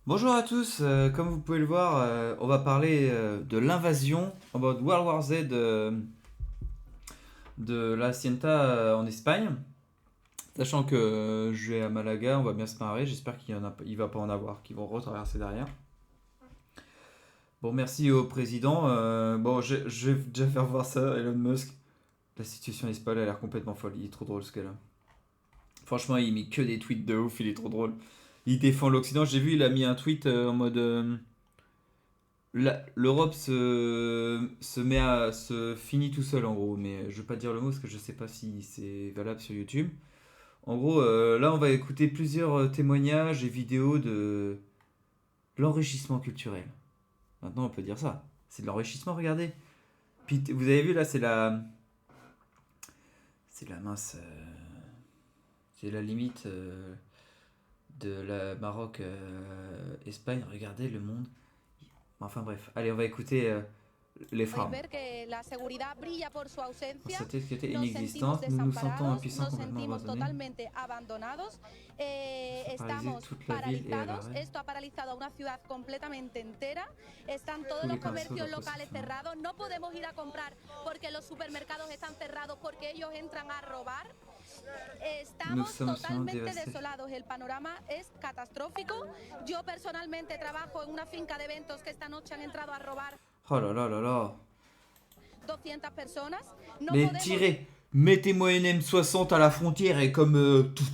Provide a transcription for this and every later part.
Bonjour à tous, comme vous pouvez le voir, on va parler de l'invasion en mode World War Z de la Hacienda en Espagne. Sachant que je vais à Malaga, on va bien se marrer, j'espère il va pas en avoir, qu'ils vont retraverser derrière. Bon, merci au président. Bon, je vais déjà faire voir ça, Elon Musk. La situation en Espagne a l'air complètement folle, il est trop drôle ce gars-là. Franchement, il met que des tweets de ouf, il est trop drôle. Il défend l'Occident, j'ai vu, il a mis un tweet en mode... l'Europe se finit tout seul en gros, mais je vais pas dire le mot parce que je sais pas si c'est valable sur YouTube. En gros, là on va écouter plusieurs témoignages et vidéos de l'enrichissement culturel. Maintenant on peut dire ça, c'est de l'enrichissement, regardez. Puis vous avez vu là, c'est la mince, c'est la limite de la Maroc Espagne. Regardez le monde. Enfin bref, allez on va écouter les femmes. Cette tête qui était inexistante, nous nous sentons impuissants, complètement abandonnés. Paralysé toute la ville et à l'arrêt. Tous les commerces de nous sommes absolument dévastés. El panorama es catastrófico. Yo personalmente trabajo en una finca de eventos que esta noche han entrado a robar Oh là là là là. 200 personas. No Mais podemos tirez, mettez-moi une M60 à la frontière et comme tout,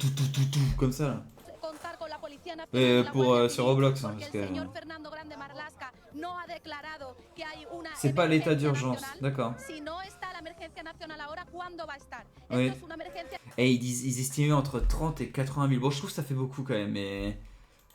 comme ça là. contar con la Policía Nacional y la Pour Guardia sur Civil, Roblox, hein, porque parce el que señor Fernando Grande Marlaska no ha declarado que hay una c'est pas l'état emergencia d'urgence, nacional. d'accord. Si no está la emergencia nacional ahora, ¿cuándo va a estar? Oui. Esto es una emergencia Et ils estimaient entre 30 et 80 000. Bon, je trouve que ça fait beaucoup quand même, mais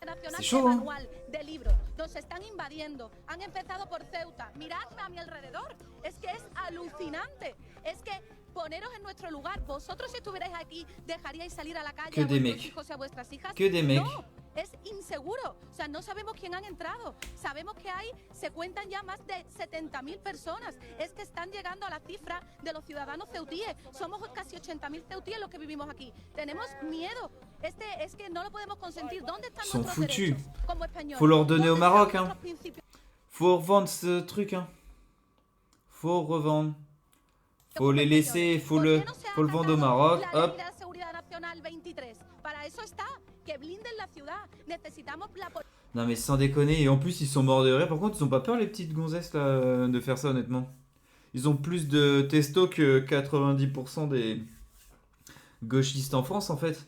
nacional c'est de chaud, hein. manual, de libro. Nos están invadiendo. Han empezado por Ceuta. Miradme a mi alrededor. Es que es alucinante. Es que poneros en nuestro lugar. Vosotros si estuvierais aquí, ¿dejaríais salir a la calle Que a des vuestros mecs. hijos y a vuestras hijas? Que des mecs. No, es inseguro. O sea, no sabemos quién han entrado. Sabemos que se cuentan ya más de 70.000 personas. Es que están llegando a la cifra de los ciudadanos ceutíes. Somos casi 80.000 ceutíes los que vivimos aquí. Tenemos miedo. Es que no lo podemos consentir. ¿Dónde están Ils sont nuestros foutus. derechos como españoles? Faut leur donner au ¿Dónde Maroc, están hein. nuestros principios? Faut revendre ce truc, hein. Faut revendre. Faut les laisser, faut le vendre au Maroc, La hop. ley de la seguridad nacional 23. Para eso está. Que blinden la ciudad. Necesitamos la Non mais sans déconner, et en plus ils sont morts de rire. Par contre, ils ont pas peur les petites gonzesses là de faire ça honnêtement. Ils ont plus de testo que 90% des gauchistes en France en fait.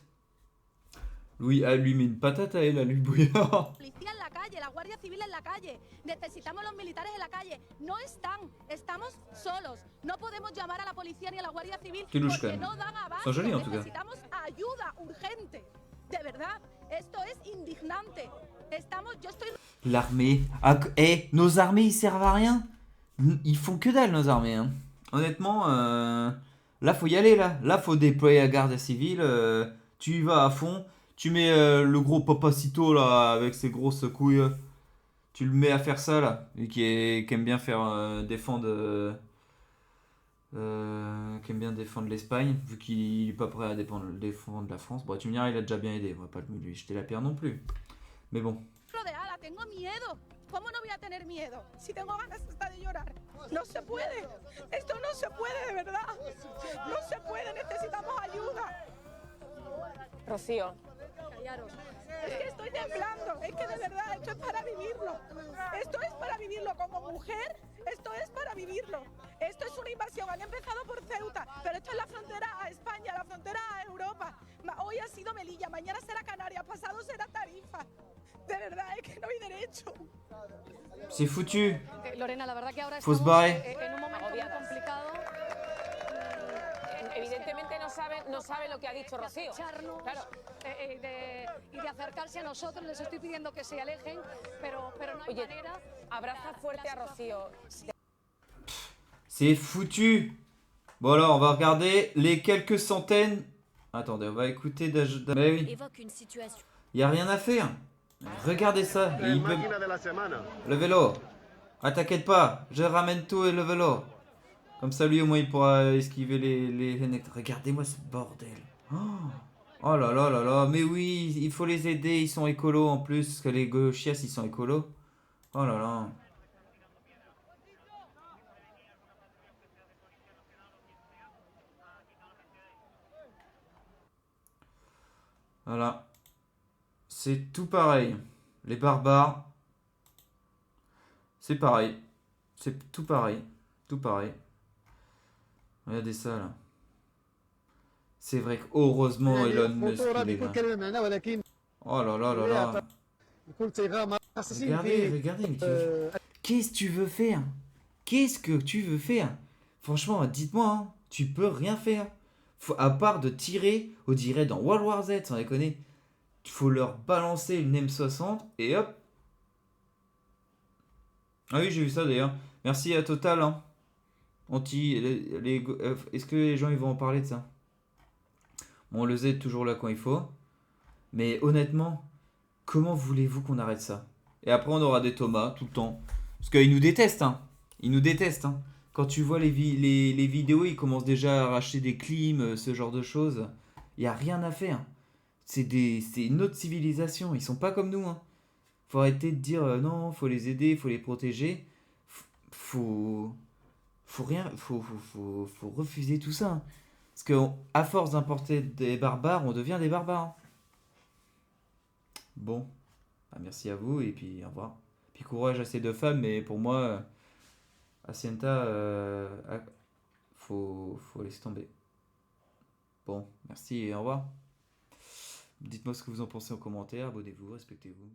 Lui met une patate à elle, à lui Bouillard. policía en la calle, la Guardia Civil en la calle. Necesitamos los militares en la calle. No están. Estamos solos. No podemos llamar a la policía ni a la Guardia Civil Qué louche, porque quand même. no dan abasto. Sont jolis, en tout cas. Necesitamos ayuda urgente. De verdad. Esto es indignante. Yo estoy L'armée. Nos armées ils servent à rien. Ils font que dalle nos armées. Hein. Honnêtement, là faut y aller là. Là faut déployer la garde civile. Tu y vas à fond. Tu mets le gros Papacito là avec ses grosses couilles. Tu le mets à faire ça là. Lui qui aime bien faire défendre. Qui aime bien défendre l'Espagne, vu qu'il est pas prêt à défendre la France. Bon, tu me diras, il a déjà bien aidé. On va pas lui jeter la pierre non plus. Mais bon. rodeada, tengo miedo. ¿Cómo no voy a tener miedo? Si tengo ganas hasta de llorar. No se puede. Esto no se puede, de verdad. No se puede. Necesitamos ayuda. Rocío. Callaros. Es que estoy temblando. Es que de verdad, esto es para vivirlo. Esto es para vivirlo como mujer. Esto es para vivirlo. Esto es una invasión. Han empezado por Ceuta, pero esto es la frontera a España, la frontera a Europa. Hoy ha sido Melilla, mañana será Canarias, pasado será Tarifa. De verdad, es que no hay derecho. C'est foutu. Lorena, la verdad que ahora Faut se estamos barrer. en un momento muy complicado. Evidentemente no sabe lo que ha dicho Rocío. Echarnos, Claro. y de acercarse a nosotros. Les estoy pidiendo que se alejen, pero no hay Oye, manera. abraza fuerte a Rocío. C'est foutu. Bon alors, on va regarder les quelques centaines. Attendez, on va écouter Mais oui, évoque une situation. y a rien à faire. Regardez ça. Il peut... Máquina de la semana. Le vélo. Ah, t'inquiète pas, je ramène tout et le vélo. Comme ça, lui, au moins, il pourra esquiver les fenêtres. Regardez-moi ce bordel. Oh, Oh là là là là, mais oui, il faut les aider, ils sont écolos en plus, parce que les gauchias, ils sont écolos. Oh là là. Voilà. C'est tout pareil. Les barbares, c'est pareil. C'est tout pareil. Tout pareil. Regardez ça là. C'est vrai que heureusement يعني Elon Musk الخطورة il est بكل là. كلمة معناه ولكن Oh là là là là. بكل صيغة ما خصصين Regardez, في regardez, mais tu veux... Qu'est-ce que tu veux faire? Qu'est-ce que tu veux faire? Franchement, dites-moi, hein, tu peux rien faire. À part de tirer, on dirait dans World War Z, sans déconner. Faut leur balancer une M60 et hop. Ah oui, j'ai vu ça d'ailleurs. Merci à Total. Hein. Est-ce que les gens ils vont en parler de ça? Bon, le Z est toujours là quand il faut. Mais honnêtement, comment voulez-vous qu'on arrête ça? Et après, on aura des Thomas tout le temps. Parce qu'ils nous détestent, hein. Ils nous détestent, hein. Quand tu vois les vidéos, ils commencent déjà à arracher des clims, ce genre de choses. Il n'y a rien à faire. C'est une autre civilisation. Ils sont pas comme nous, hein. Faut arrêter de dire non, faut les aider, faut les protéger. Faut, faut rien, faut refuser tout ça, hein. Parce qu'à force d'importer des barbares, on devient des barbares, hein. Bon, bah, merci à vous et puis au revoir. Puis courage à ces deux femmes, mais pour moi, Hacienda, faut laisser tomber. Bon, merci et au revoir. Dites-moi ce que vous en pensez en commentaire, abonnez-vous, respectez-vous.